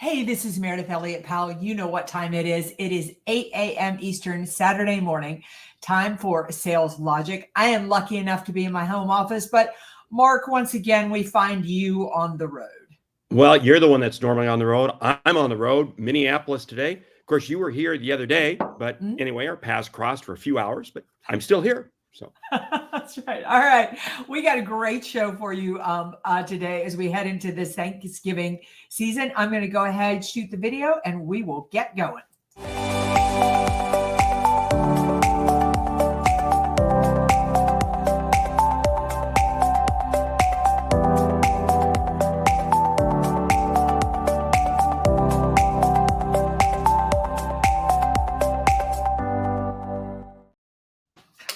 Hey, this is Meridith Elliott Powell. You know what time it is. It is 8 a.m. Eastern, Saturday morning, time for Sales Logic. I am lucky enough to be in my home office, but Mark, once again, we find you on the road. Well, you're the one that's normally on the road. I'm on the road, Minneapolis today. Of course, you were here the other day, but anyway, our paths crossed for a few hours, but I'm still here. So That's right. All right. We got a great show for you today as we head into this Thanksgiving season. I'm going to go ahead, shoot the video, and we will get going.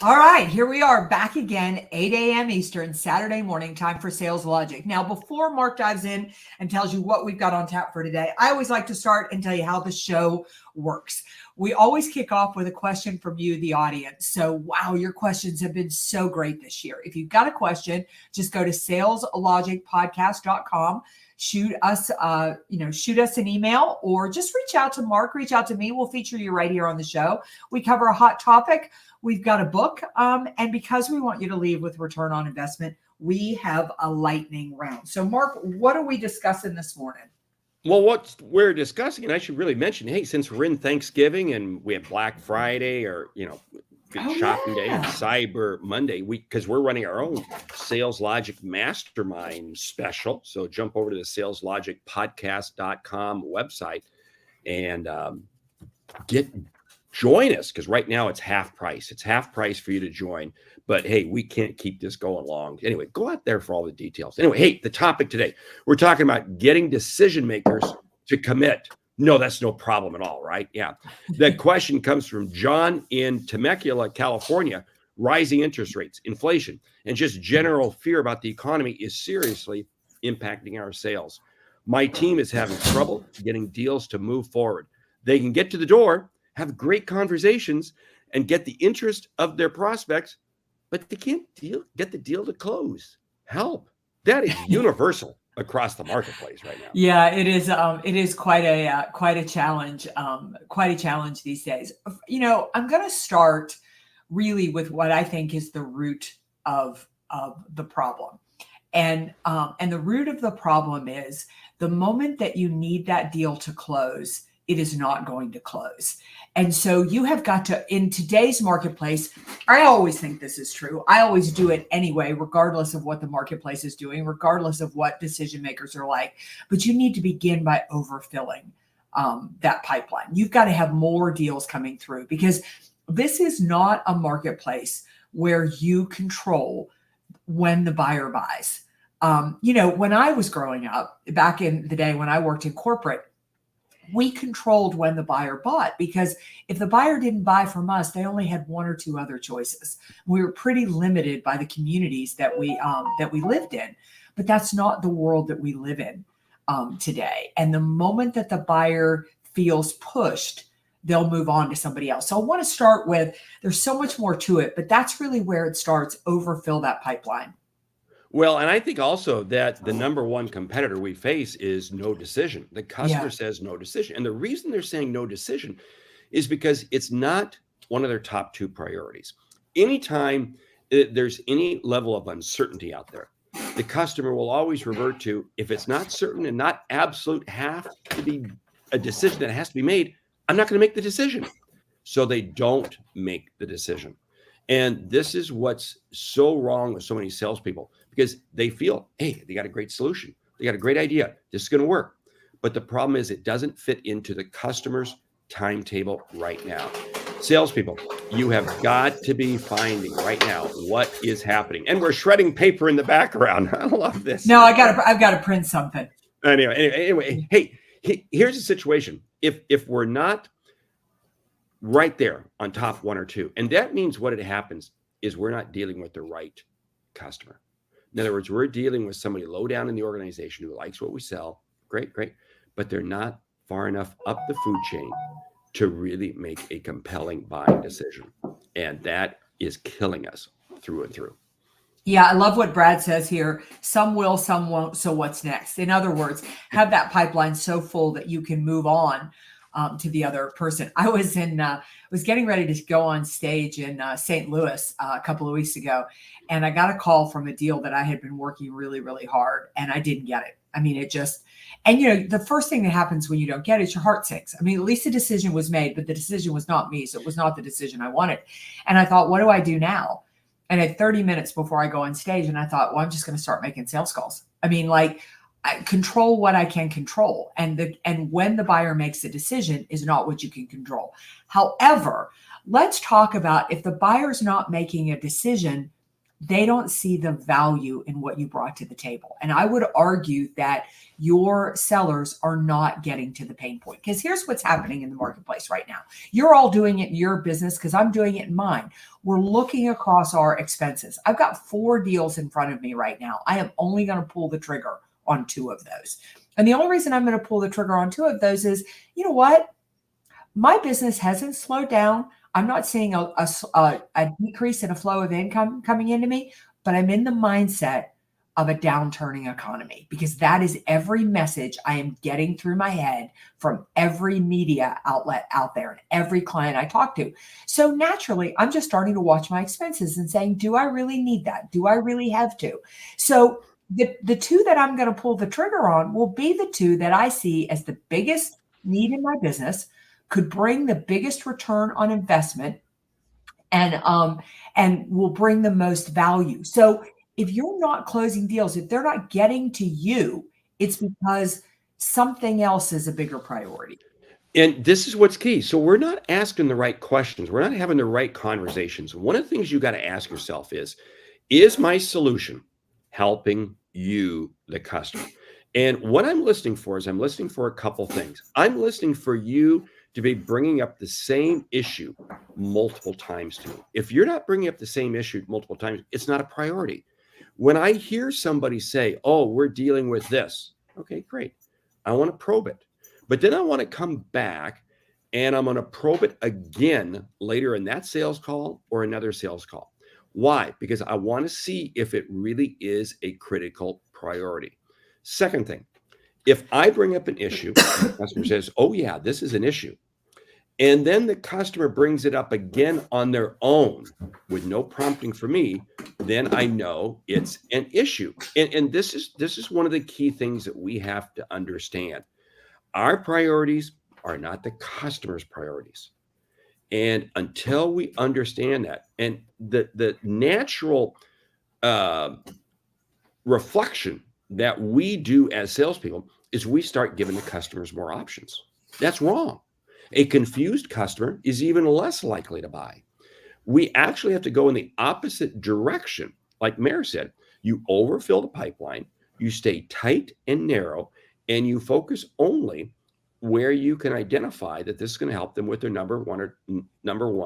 All right, here we are back again, 8 a.m. Eastern, Saturday morning, time for Sales Logic. Now, before Mark dives in and tells you what we've got on tap for today, I always like to start and tell you how the show works. We always kick off with a question from you, the audience. So, wow, your questions have been so great this year. If you've got a question, just go to saleslogicpodcast.com. Shoot us an email, or just reach out to Mark, reach out to me. We'll feature you right here on the show. We cover a hot topic. We've got a book, and because we want you to leave with return on investment, we have a lightning round. So, Mark, what are we discussing this morning? Well, what we're discussing, and I should really mention, hey, since we're in Thanksgiving and we have Black Friday or, shopping day and Cyber Monday, because we're running our own Sales Logic Mastermind special. So jump over to the saleslogicpodcast.com website and join us, because right now it's half price. It's half price for you to join. But hey, we can't keep this going long. Anyway, go out there for all the details. Anyway, hey, the topic today, we're talking about getting decision makers to commit. No, that's no problem at all, right? Yeah. The question comes from John in Temecula, California. Rising interest rates, inflation, and just general fear about the economy is seriously impacting our sales. My team is having trouble getting deals to move forward. They can get to the door, have great conversations, and get the interest of their prospects, but they can't get the deal to close. Help. That is universal across the marketplace right now. Yeah, it is. It is quite a challenge. Quite a challenge these days. I'm going to start really with what I think is the root of the problem, and the root of the problem is the moment that you need that deal to close, it is not going to close. And so you have got to, in today's marketplace, I always think this is true. I always do it anyway, regardless of what the marketplace is doing, regardless of what decision makers are like. But you need to begin by overfilling that pipeline. You've got to have more deals coming through, because this is not a marketplace where you control when the buyer buys. When I was growing up, back in the day when I worked in corporate, we controlled when the buyer bought, because if the buyer didn't buy from us, they only had one or two other choices. We were pretty limited by the communities that we lived in, but that's not the world that we live in today. And the moment that the buyer feels pushed, they'll move on to somebody else. So I want to start with, there's so much more to it, but that's really where it starts. Overfill that pipeline. Well, and I think also that the number one competitor we face is no decision. The customer says no decision. And the reason they're saying no decision is because it's not one of their top two priorities. Anytime there's any level of uncertainty out there, the customer will always revert to, if it's not certain and not absolute, have to be a decision that has to be made, I'm not going to make the decision. So they don't make the decision. And this is what's so wrong with so many salespeople, because they feel, hey, they got a great solution. They got a great idea. This is going to work. But the problem is it doesn't fit into the customer's timetable right now. Salespeople, you have got to be finding right now what is happening. And we're shredding paper in the background. I love this. No, I've got to print something. Anyway, hey, here's the situation. If we're not right there on top one or two, and that means what it happens is we're not dealing with the right customer. In other words, we're dealing with somebody low down in the organization who likes what we sell. Great. But they're not far enough up the food chain to really make a compelling buying decision. And that is killing us through and through. Yeah, I love what Brad says here. Some will, some won't. So what's next? In other words, have that pipeline so full that you can move on to the other person. I was getting ready to go on stage in St. Louis a couple of weeks ago, and I got a call from a deal that I had been working really, really hard, and I didn't get it. I mean, it just, and the first thing that happens when you don't get it is your heart sinks. I mean, at least the decision was made, but the decision was not me, so it was not the decision I wanted. And I thought, what do I do now? And I had 30 minutes before I go on stage, and I thought, well, I'm just going to start making sales calls. I mean, like, I control what I can control. And when the buyer makes a decision is not what you can control. However, let's talk about if the buyer's not making a decision, they don't see the value in what you brought to the table. And I would argue that your sellers are not getting to the pain point, because here's what's happening in the marketplace right now. You're all doing it in your business because I'm doing it in mine. We're looking across our expenses. I've got 4 deals in front of me right now. I am only going to pull the trigger on 2 of those. And the only reason I'm going to pull the trigger on 2 of those is, you know what? My business hasn't slowed down. I'm not seeing a decrease in a flow of income coming into me, but I'm in the mindset of a downturning economy, because that is every message I am getting through my head from every media outlet out there and every client I talk to. So naturally, I'm just starting to watch my expenses and saying, do I really need that? Do I really have to? So the 2 that I'm going to pull the trigger on will be the 2 that I see as the biggest need in my business, could bring the biggest return on investment, and will bring the most value. So if you're not closing deals, if they're not getting to you, it's because something else is a bigger priority. And this is what's key. So we're not asking the right questions. We're not having the right conversations. One of the things you got to ask yourself is my solution helping you, the customer? And what I'm listening for is I'm listening for a couple things. I'm listening for you to be bringing up the same issue multiple times to me. If you're not bringing up the same issue multiple times, it's not a priority. When I hear somebody say, oh, we're dealing with this, okay, great. I want to probe it. But then I want to come back and I'm going to probe it again later in that sales call or another sales call. Why? Because I want to see if it really is a critical priority. Second thing, if I bring up an issue, the customer says, oh yeah, this is an issue. And then the customer brings it up again on their own with no prompting for me, then I know it's an issue. And this is one of the key things that we have to understand. Our priorities are not the customer's priorities. And until we understand that, and the natural reflection that we do as salespeople is we start giving the customers more options. That's wrong. A confused customer is even less likely to buy. We actually have to go in the opposite direction. Like Mary said, you overfill the pipeline, you stay tight and narrow, and you focus only where you can identify that this is going to help them with their number one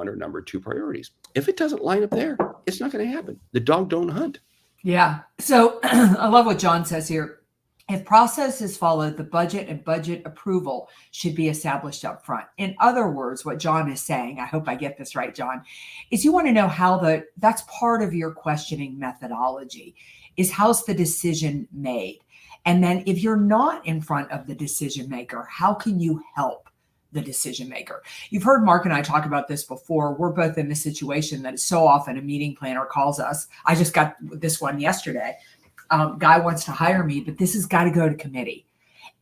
or number 2 priorities. If it doesn't line up there, it's not going to happen. The dog don't hunt. Yeah. So I love what John says here. If process is followed, the budget and budget approval should be established up front. In other words, what John is saying, I hope I get this right, John, is you want to know how that's part of your questioning methodology, is how's the decision made? And then if you're not in front of the decision maker, how can you help the decision maker? You've heard Mark and I talk about this before. We're both in the situation that is so often a meeting planner calls us. I just got this one yesterday. Guy wants to hire me, but this has got to go to committee.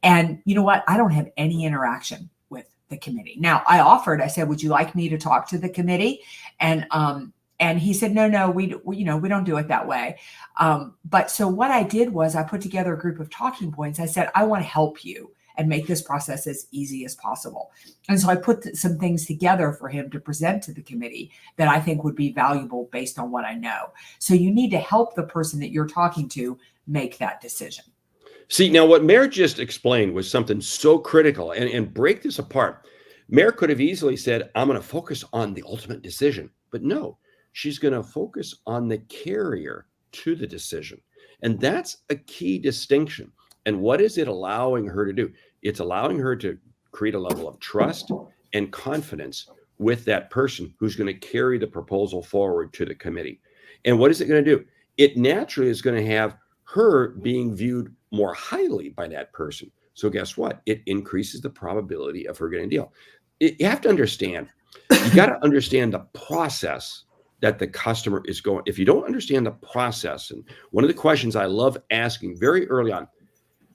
And you know what? I don't have any interaction with the committee. Now I said, would you like me to talk to the committee? And he said, no, we don't do it that way. But so what I did was I put together a group of talking points. I said, I want to help you and make this process as easy as possible. And so I put some things together for him to present to the committee that I think would be valuable based on what I know. So you need to help the person that you're talking to make that decision. See, now what Mary just explained was something so critical, and break this apart. Mary could have easily said, I'm going to focus on the ultimate decision, but no, she's going to focus on the carrier to the decision. And that's a key distinction. And what is it allowing her to do? It's allowing her to create a level of trust and confidence with that person who's going to carry the proposal forward to the committee. And what is it going to do? it naturally is going to have her being viewed more highly by that person. So guess what? It increases the probability of her getting a deal. You have to understand, you got to understand the process that the customer is going. If you don't understand the process, and one of the questions I love asking very early on,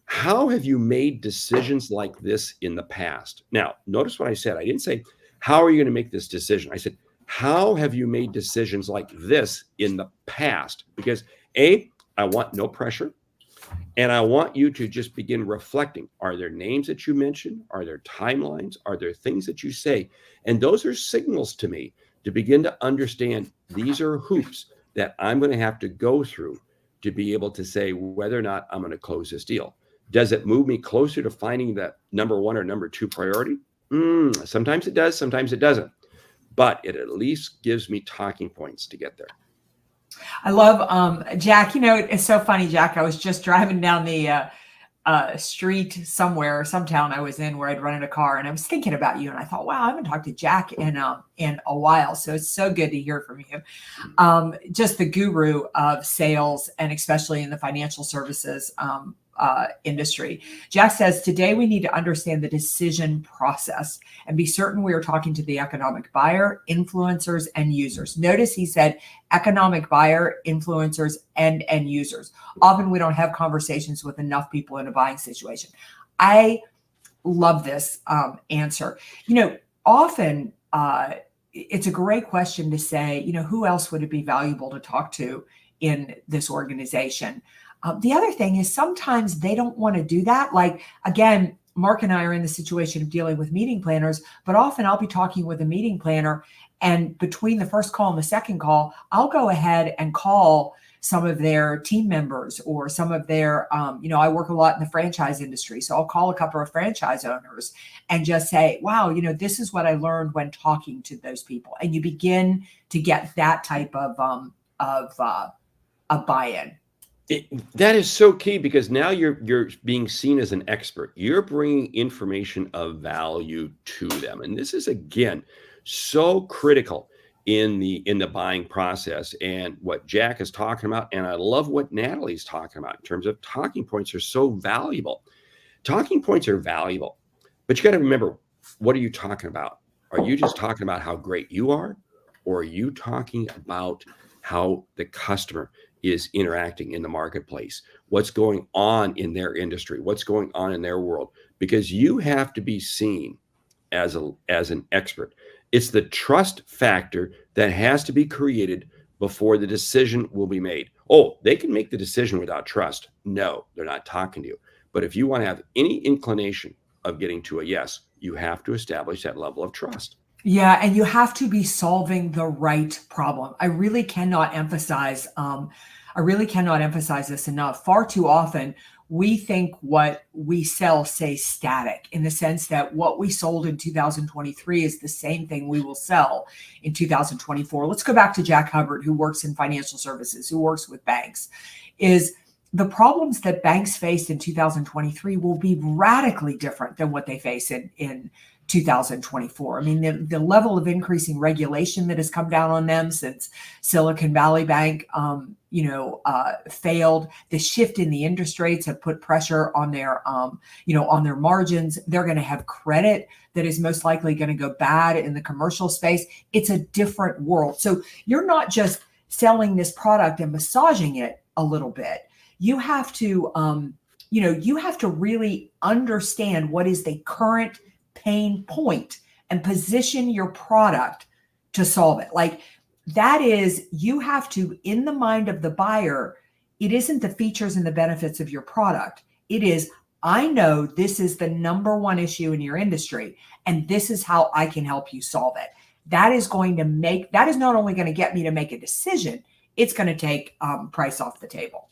how have you made decisions like this in the past? Now, notice what I said. I didn't say, how are you going to make this decision? I said, how have you made decisions like this in the past? Because I want no pressure. And I want you to just begin reflecting. Are there names that you mention? Are there timelines? Are there things that you say? And those are signals to me to begin to understand these are hoops that I'm going to have to go through to be able to say whether or not I'm going to close this deal. Does it move me closer to finding that number one or number two priority? Sometimes it does, sometimes it doesn't. But it at least gives me talking points to get there. I love Jack. It's so funny, Jack. I was just driving down the street somewhere, some town I was in where I'd rented a car, and I was thinking about you, and I thought, wow, I haven't talked to Jack in a while, so it's so good to hear from you. Just the guru of sales, and especially in the financial services industry. Jack says, today we need to understand the decision process and be certain we are talking to the economic buyer, influencers, and users. Notice he said economic buyer, influencers, and end users. Often we don't have conversations with enough people in a buying situation. I love this answer. Often it's a great question to say, who else would it be valuable to talk to in this organization? The other thing is sometimes they don't want to do that. Like, again, Mark and I are in the situation of dealing with meeting planners, but often I'll be talking with a meeting planner, and between the first call and the second call, I'll go ahead and call some of their team members or some of their, I work a lot in the franchise industry. So I'll call a couple of franchise owners and just say, wow, this is what I learned when talking to those people. And you begin to get that type of a buy-in. That is so key, because now you're being seen as an expert. You're bringing information of value to them, and this is again so critical in the buying process. And what Jack is talking about, and I love what Natalie's talking about in terms of talking points, are so valuable. Talking points are valuable, but you got to remember, what are you talking about? Are you just talking about how great you are, or are you talking about how the customer is interacting in the marketplace, what's going on in their industry, what's going on in their world? Because you have to be seen as an expert. It's the trust factor that has to be created before the decision will be made. Oh, they can make the decision without trust. No, they're not talking to you. But if you want to have any inclination of getting to a yes, you have to establish that level of trust. Yeah, and you have to be solving the right problem. I really cannot emphasize this enough. Far too often, we think what we sell stays static, in the sense that what we sold in 2023 is the same thing we will sell in 2024. Let's go back to Jack Hubbard, who works in financial services, who works with banks. Is the problems that banks faced in 2023 will be radically different than what they face in 2024. I mean, the level of increasing regulation that has come down on them since Silicon Valley Bank, failed. The shift in the interest rates have put pressure on their, on their margins. They're going to have credit that is most likely going to go bad in the commercial space. It's a different world. So you're not just selling this product and massaging it a little bit. You have to, you have to really understand what is the current pain point and position your product to solve it. Like, that is, you have to, in the mind of the buyer, it isn't the features and the benefits of your product. It is, I know this is the number one issue in your industry, and this is how I can help you solve it. That is not only going to get me to make a decision, it's going to take price off the table.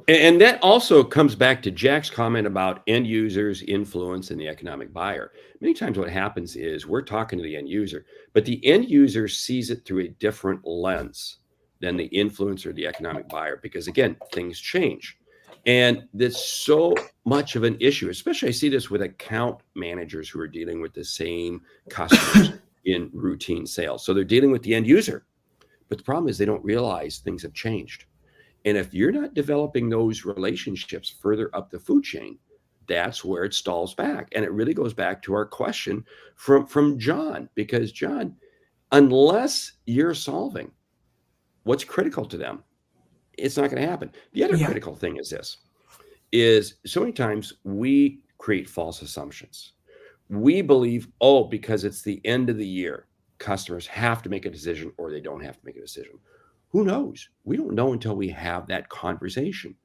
And that also comes back to Jack's comment about end users, influence, and the economic buyer. Many times what happens is we're talking to the end user, but the end user sees it through a different lens than the influencer or the economic buyer, because again, things change. And that's so much of an issue, especially I see this with account managers who are dealing with the same customers in routine sales. So they're dealing with the end user, but the problem is they don't realize things have changed. And if you're not developing those relationships further up the food chain, that's where it stalls back. And it really goes back to our question from John, because John, unless you're solving what's critical to them, it's not going to happen. The other Yeah. critical thing is this, is so many times we create false assumptions. We believe, oh, because it's the end of the year, customers have to make a decision or they don't have to make a decision. Who knows? We don't know until we have that conversation.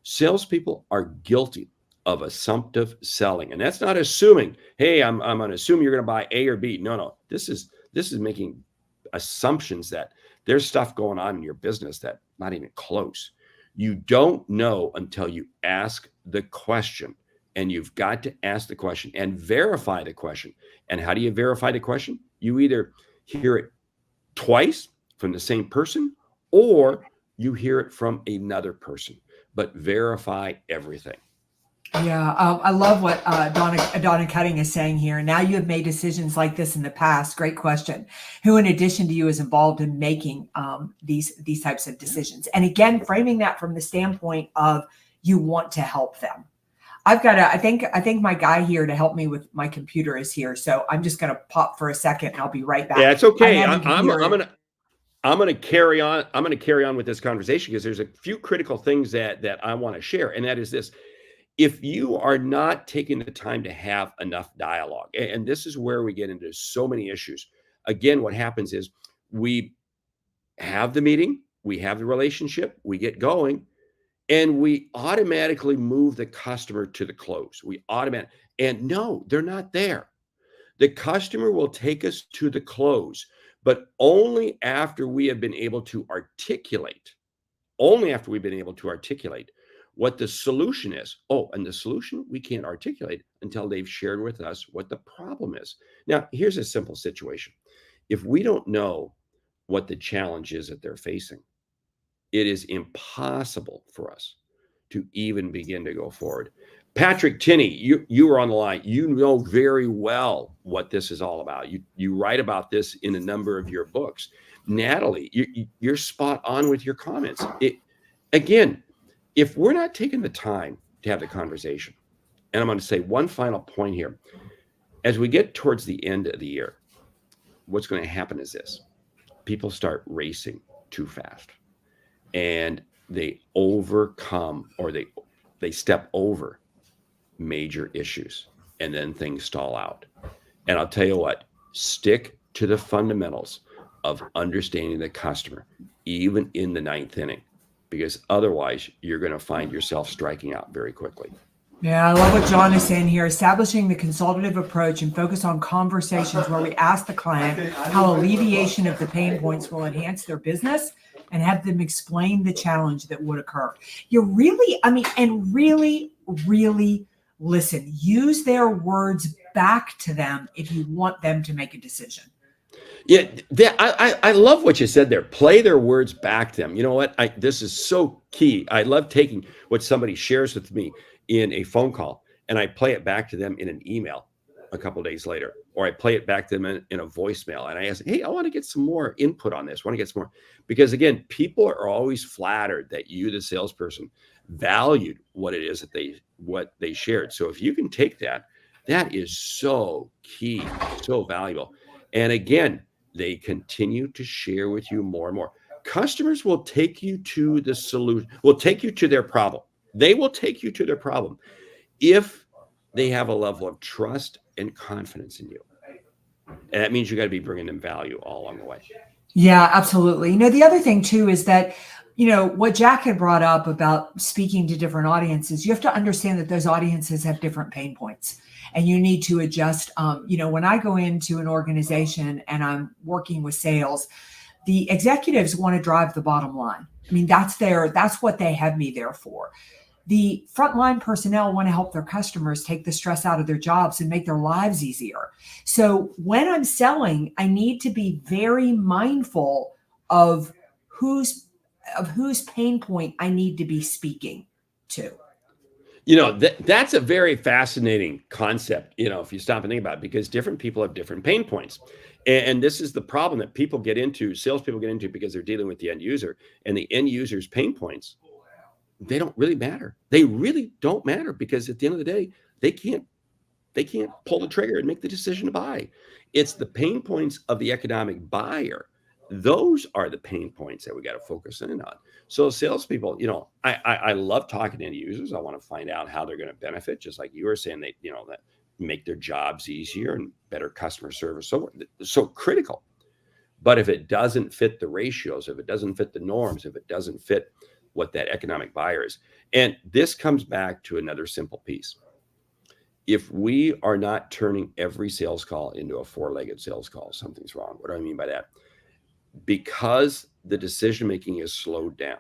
Salespeople are guilty of assumptive selling. And that's not assuming, hey, I'm going to assume you're going to buy A or B. No. This is making assumptions that there's stuff going on in your business that not even close. You don't know until you ask the question. And you've got to ask the question and verify the question. And how do you verify the question? You either hear it twice from the same person, or you hear it from another person, but verify everything. Yeah, I love what Donna Cutting is saying here. Now you have made decisions like this in the past. Great question. Who, in addition to you, is involved in making these types of decisions? And again, framing that from the standpoint of you want to help them. I've got I think my guy here to help me with my computer is here, so I'm just going to pop for a second, and I'll be right back. Yeah, it's okay. I'm gonna carry on. I'm gonna carry on with this conversation because there's a few critical things that I want to share, and that is this: if you are not taking the time to have enough dialogue, and this is where we get into so many issues. Again, what happens is we have the meeting, we have the relationship, we get going, and we automatically move the customer to the close. And no, they're not there. The customer will take us to the close, but only after we have been able to articulate, what the solution is. Oh, and the solution we can't articulate until they've shared with us what the problem is. Now, here's a simple situation. If we don't know what the challenge is that they're facing, it is impossible for us to even begin to go forward. Patrick Tinney, you were on the line. You know very well what this is all about. You write about this in a number of your books. Natalie, you're spot on with your comments. Again, if we're not taking the time to have the conversation, and I'm going to say one final point here, as we get towards the end of the year, what's going to happen is this: people start racing too fast. And they overcome, or they step over major issues, and then things stall out. And I'll tell you what, stick to the fundamentals of understanding the customer, even in the ninth inning, because otherwise you're going to find yourself striking out very quickly. Yeah, I love what John is saying here. Establishing the consultative approach and focus on conversations where we ask the client how alleviation of the pain points will enhance their business, and have them explain the challenge that would occur. Really listen. Use their words back to them if you want them to make a decision. Yeah, I love what you said there. Play their words back to them. You know what? This is so key. I love taking what somebody shares with me in a phone call, and I play it back to them in an email a couple of days later, or I play it back to them in a voicemail, and I ask, hey, I want to get some more input on this. I want to get some more, because again, people are always flattered that you, the salesperson, valued what it is that what they shared. So if you can take that is so key, so valuable. And again, they continue to share with you more and more. Customers will take you to the solution, will take you to their problem. They will take you to their problem if they have a level of trust and confidence in you. And that means you got to be bringing them value all along the way. Yeah, absolutely. The other thing too is that, what Jack had brought up about speaking to different audiences, you have to understand that those audiences have different pain points, and you need to adjust. When I go into an organization and I'm working with sales, the executives want to drive the bottom line. That's what they have me there for. The frontline personnel want to help their customers take the stress out of their jobs and make their lives easier. So when I'm selling, I need to be very mindful of whose pain point I need to be speaking to. That's a very fascinating concept, if you stop and think about it, because different people have different pain points. And this is the problem that salespeople get into, because they're dealing with the end user, and the end user's pain points they don't really matter. They really don't matter, because at the end of the day, they can't pull the trigger and make the decision to buy. It's the pain points of the economic buyer. Those are the pain points that we got to focus in on. So salespeople, I love talking to end users. I want to find out how they're going to benefit, just like you were saying, that make their jobs easier and better customer service. So critical. But if it doesn't fit the ratios, if it doesn't fit the norms, if it doesn't fit what that economic buyer is, and this comes back to another simple piece. If we are not turning every sales call into a four-legged sales call, something's wrong. What do I mean by that? Because the decision-making is slowed down.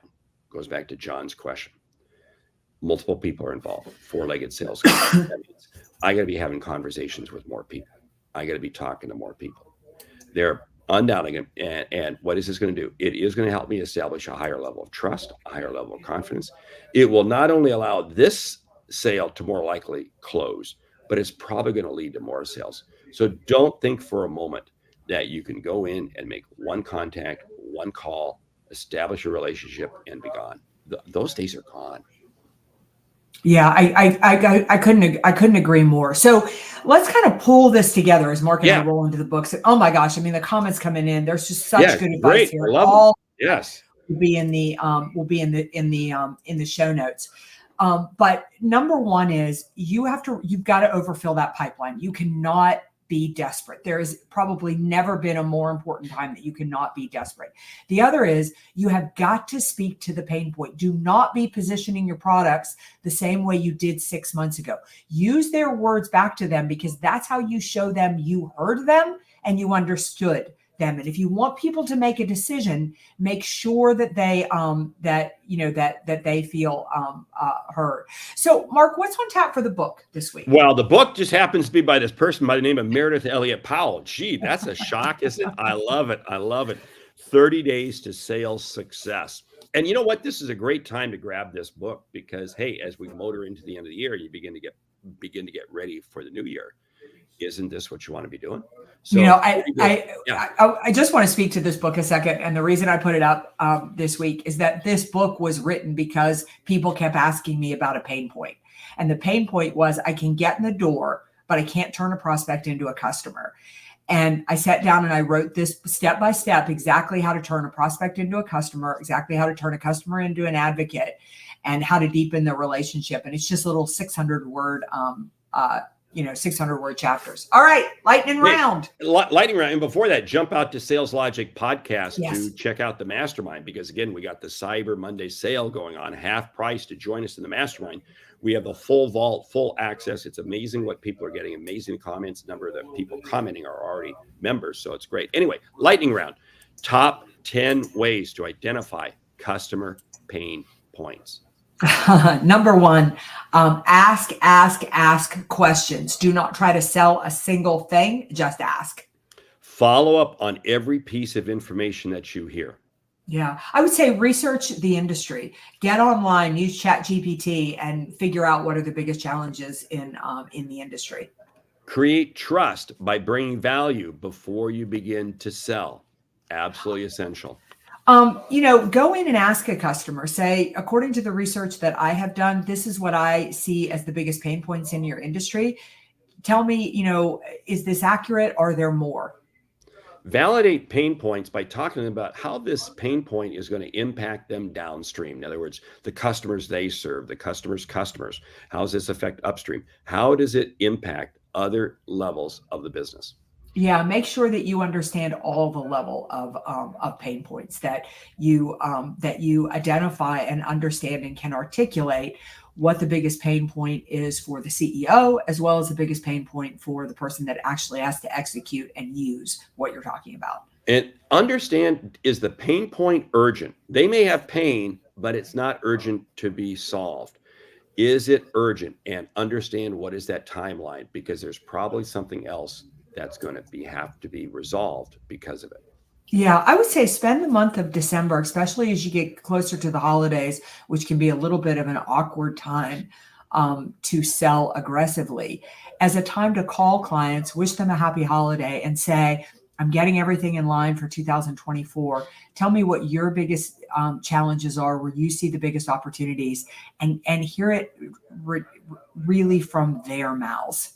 Goes back to John's question. Multiple people are involved. Four-legged sales call. That means I got to be having conversations with more people. I got to be talking to more people. They're undoubtedly, and what is this going to do? It is going to help me establish a higher level of trust, a higher level of confidence. It will not only allow this sale to more likely close, but it's probably going to lead to more sales. So don't think for a moment that you can go in and make one contact, one call, establish a relationship, and be gone. Those days are gone. Yeah, I couldn't agree more. So let's kind of pull this together as Mark and I roll into the books. Oh my gosh, I mean, the comments coming in. There's just such good advice here. All yes will be in the show notes. But number one is you've got to overfill that pipeline. You cannot be desperate. There has probably never been a more important time that you cannot be desperate. The other is you have got to speak to the pain point. Do not be positioning your products the same way you did 6 months ago. Use their words back to them, because that's how you show them you heard them and you understood them. And if you want people to make a decision, make sure that they that they feel heard. So, Mark, what's on tap for the book this week? Well, the book just happens to be by this person by the name of Meridith Elliott Powell. Gee, that's a shock, isn't it? I love it. I love it. 30 Days to Sales Success. And you know what? This is a great time to grab this book, because hey, as we motor into the end of the year, you begin to get ready for the new year. Isn't this what you want to be doing? So, I just want to speak to this book a second. And the reason I put it up this week is that this book was written because people kept asking me about a pain point. And the pain point was, I can get in the door, but I can't turn a prospect into a customer. And I sat down and I wrote this step by step, exactly how to turn a prospect into a customer, exactly how to turn a customer into an advocate, and how to deepen the relationship. And it's just a little 600-word 600-word chapters. All right, lightning round. Lightning round. And before that, jump out to Sales Logic Podcast to check out the mastermind, because again, we got the Cyber Monday sale going on, half price to join us in the mastermind. We have the full vault, full access. It's amazing what people are getting, amazing comments. Number of the people commenting are already members, so it's great. Anyway, lightning round. Top 10 ways to identify customer pain points. Number one, ask questions. Do not try to sell a single thing. Just ask. Follow up on every piece of information that you hear. Yeah, I would say research the industry. Get online, use ChatGPT, and figure out what are the biggest challenges in the industry. Create trust by bringing value before you begin to sell. Absolutely essential. Go in and ask a customer, say, according to the research that I have done, this is what I see as the biggest pain points in your industry. Tell me, is this accurate? Are there more? Validate pain points by talking about how this pain point is going to impact them downstream. In other words, the customers they serve, the customers' customers. How does this affect upstream? How does it impact other levels of the business? Yeah, make sure that you understand all the level of pain points, that you identify and understand and can articulate what the biggest pain point is for the CEO, as well as the biggest pain point for the person that actually has to execute and use what you're talking about. And understand, is the pain point urgent? They may have pain, but it's not urgent to be solved. Is it urgent? And understand, what is that timeline? Because there's probably something else that's going to have to be resolved because of it. Yeah, I would say spend the month of December, especially as you get closer to the holidays, which can be a little bit of an awkward time to sell aggressively, as a time to call clients, wish them a happy holiday, and say, I'm getting everything in line for 2024. Tell me what your biggest challenges are, where you see the biggest opportunities, and hear it really from their mouths.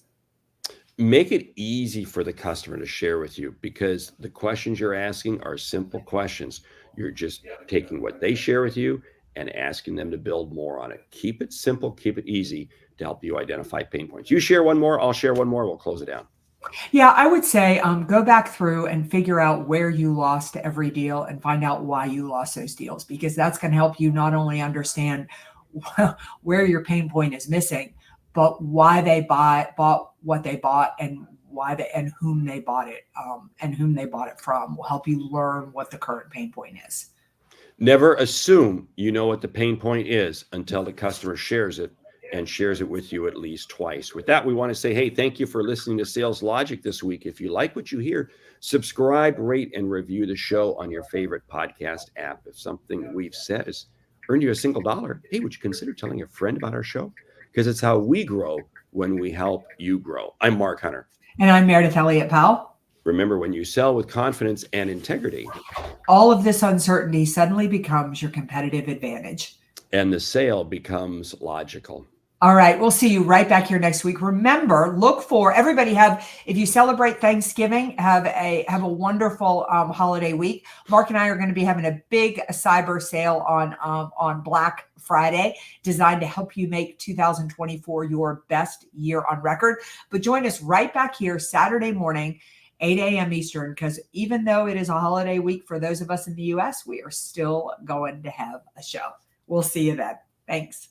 Make it easy for the customer to share with you, because the questions you're asking are simple questions. You're just taking what they share with you and asking them to build more on it. Keep it simple, keep it easy to help you identify pain points. You share one more, I'll share one more, we'll close it down. Yeah, I would say go back through and figure out where you lost every deal and find out why you lost those deals, because that's going to help you not only understand where your pain point is missing, but why they bought what they bought, and and whom they bought it, and whom they bought it from will help you learn what the current pain point is. Never assume you know what the pain point is until the customer shares it, and shares it with you at least twice. With that, we want to say, hey, thank you for listening to Sales Logic this week. If you like what you hear, subscribe, rate, and review the show on your favorite podcast app. If something we've said has earned you a single dollar, hey, would you consider telling a friend about our show? Because it's how we grow when we help you grow. I'm Mark Hunter. And I'm Meridith Elliott Powell. Remember, when you sell with confidence and integrity, all of this uncertainty suddenly becomes your competitive advantage. And the sale becomes logical. All right. We'll see you right back here next week. Remember, look for everybody if you celebrate Thanksgiving, have a wonderful holiday week. Mark and I are going to be having a big cyber sale on Black Friday, designed to help you make 2024 your best year on record. But join us right back here Saturday morning, 8 a.m. Eastern, because even though it is a holiday week for those of us in the U.S., we are still going to have a show. We'll see you then. Thanks.